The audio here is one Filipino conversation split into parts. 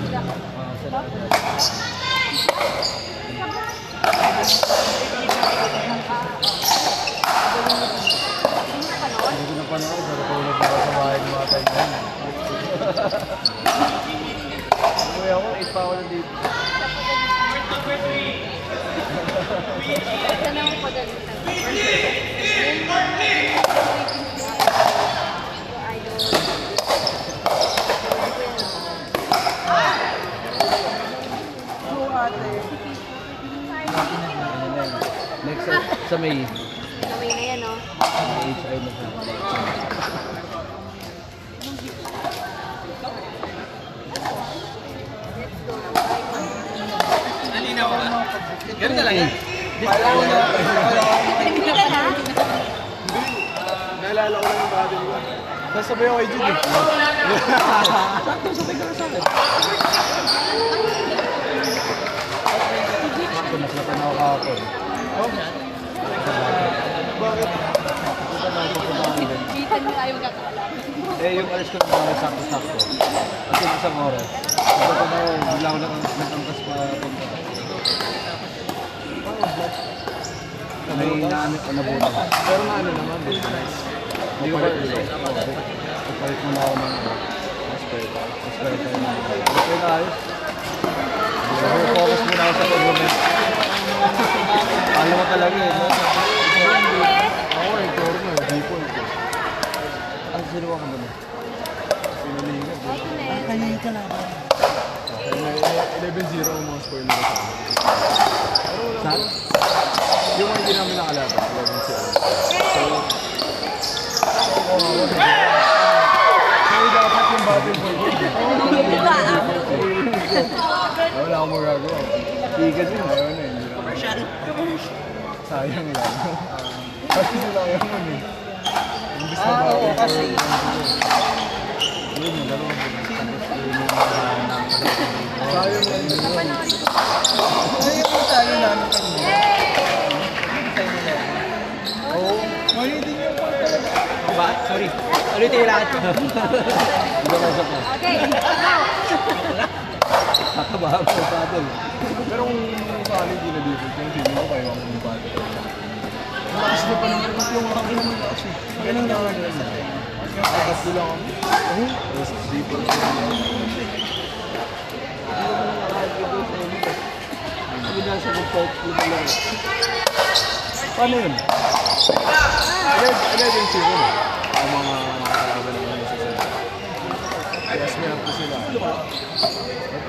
Hindi ko napanood. Natutulog ako sa bahay ng mga kaibigan. Uy ako, 8 pa ako na dito. Ito na ang pagalitan. Next sa May. Kamay na yan, no? HI na sa Ganun na lang yan. Hindi ka na? Naalala ko lang yung brother ko. Nasabay ako kay Jude eh. sabay ka na sa akin. Ako naslatan ako kahapon. Oh? Bakit? Kita nyo ayaw kakaalala. Eh, yung alis ko ng mga sakto-sakto. Kasi isang oras. Sabi ko na yun, bigla ko nag-angkas pa punta. May naano ko na buto. Pero nga ano naman, business. Hindi ko ba papalit mo na ako ng aspect. Aspect tayo na. Okay na ayos. Focus muna ako sa pag-moment. Alam mo talaga eh. Ako eh, corner, default ko. Ang sinuwa ka ba na? Pinalingan. Kanina ka lang. 11-0 ang mga score nila sa akin. Saan? Yung mga hindi namin nakalaban, 11-0. Kaya dapat yung battle for good. Wala akong magagawa. Tiga din, ayaw na eh. Sayang lang. Kasi sila ayaw mo eh. Imbis na battle for good. Yun, dalawang sayang lang yun. Ayun mo tayo namin kanina. Oo. Mali din yung part talaga. Ba? Sorry. Ulit yung lahat. Hindi ko masok na. Okay, now. Kakabahan ko sa atin. Pero kung sa akin hindi na default yung feeling ko kayo ang yung battle. Malakas na pa naman yung mga akin naman kasi. Ganun na lang ganun. Tapos ko lang ako. Tapos default ko lang. Hindi na sa mag-fight ko na lang. Paano yun? 11-0 na. Ang mga nakakalaban naman sa sila. Yes, may up to sila. Ito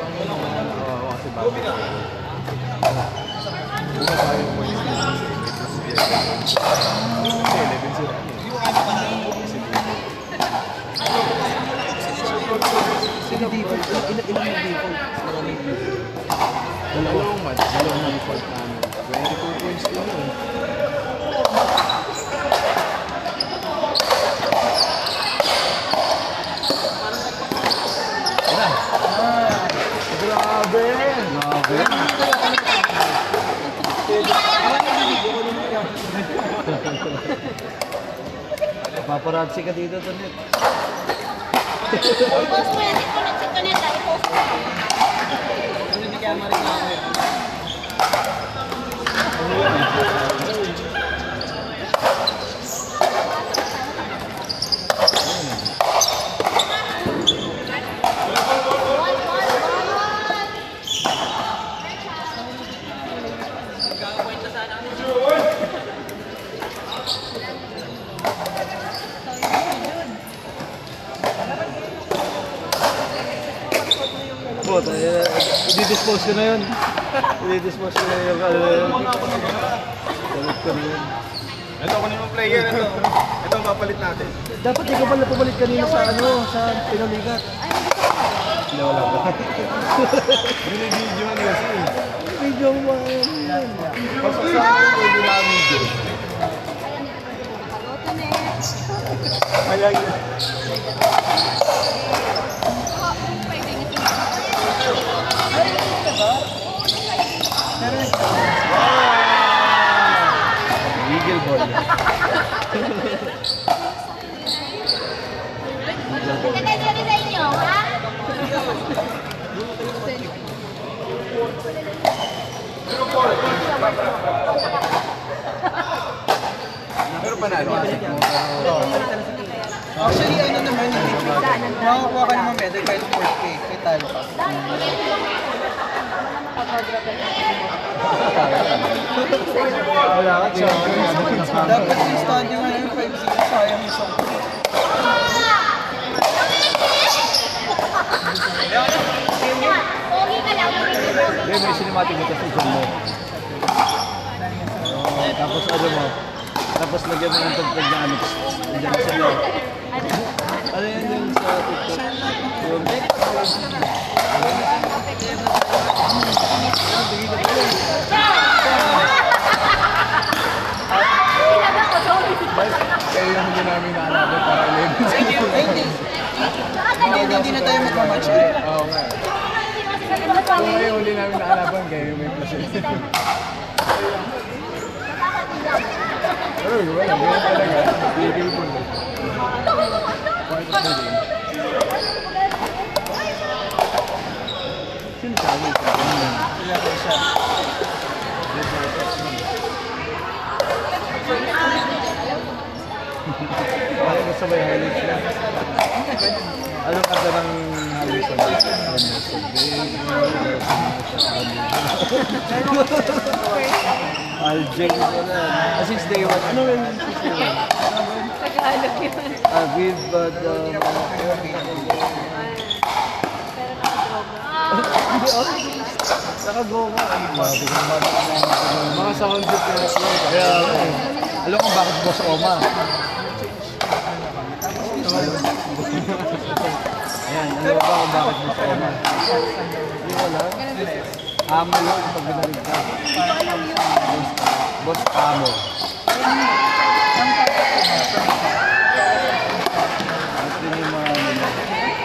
ang mga nakawawa kasi bago. Una tayo mo yung kasi 11-0 kami. Sino default? Ilang default? Maraming default. Dalawang match, dalawang default namin. 22 points lang yun. Grabe! Grabe. Paparazzi ka dito, Tonet. Post mo yan. Ito na si Toneta. I-post mo. Hindi kaya mareklamo. Bot, i-dispose ko na yun. I-dispose ko na yung Dalit ko na yun. Ito ako na yung player. Ito ang papalit natin. Dapat ikaw pala pumalit kanina sa sa Pinoligat. Hindi, wala ba? Binibidyo man kasi. Video mo yan. Pasok sa akin, pwede na ang video. Kaya yun. Eagle ball. Maganda sa inyo, ha? tayo kasi mo. Actually, ano naman, makakuha ka naman medal kahit 4K, kahit talo ka. Wala ka, Dapat yung standing nga yung 5-0, sayang yung song. Pogi ka lang. Hindi, may cinematic mo kasi mo. Tapos ano mo, tapos lagyan mo ng tagtag na ano, dyan sa loob. Ano yan yung sa TikTok? Yung... Kaya yung hindi namin naalaban para 11. Hindi na tayo magmamatch ulit. Oo nga. Kung ngayon hindi namin naalaban, kaya yung may plus. Pero wala, ganyan talaga. Bibig mo na. Part of the game. Sino sabi ka? Sila ko siya. Ano mo sabay highlights na? Anong kanta ng highlights na? Aljames na. Since day one. Ano yun? Tagalog yun. Viv, but... Nakago nga. Mga sound set na sila. Kaya, alam ko bakit boss Oma. Ayan, alam ko ba kung bakit boss Oma? Hindi wala. Amo yun pag binarig ka. Boss Amo.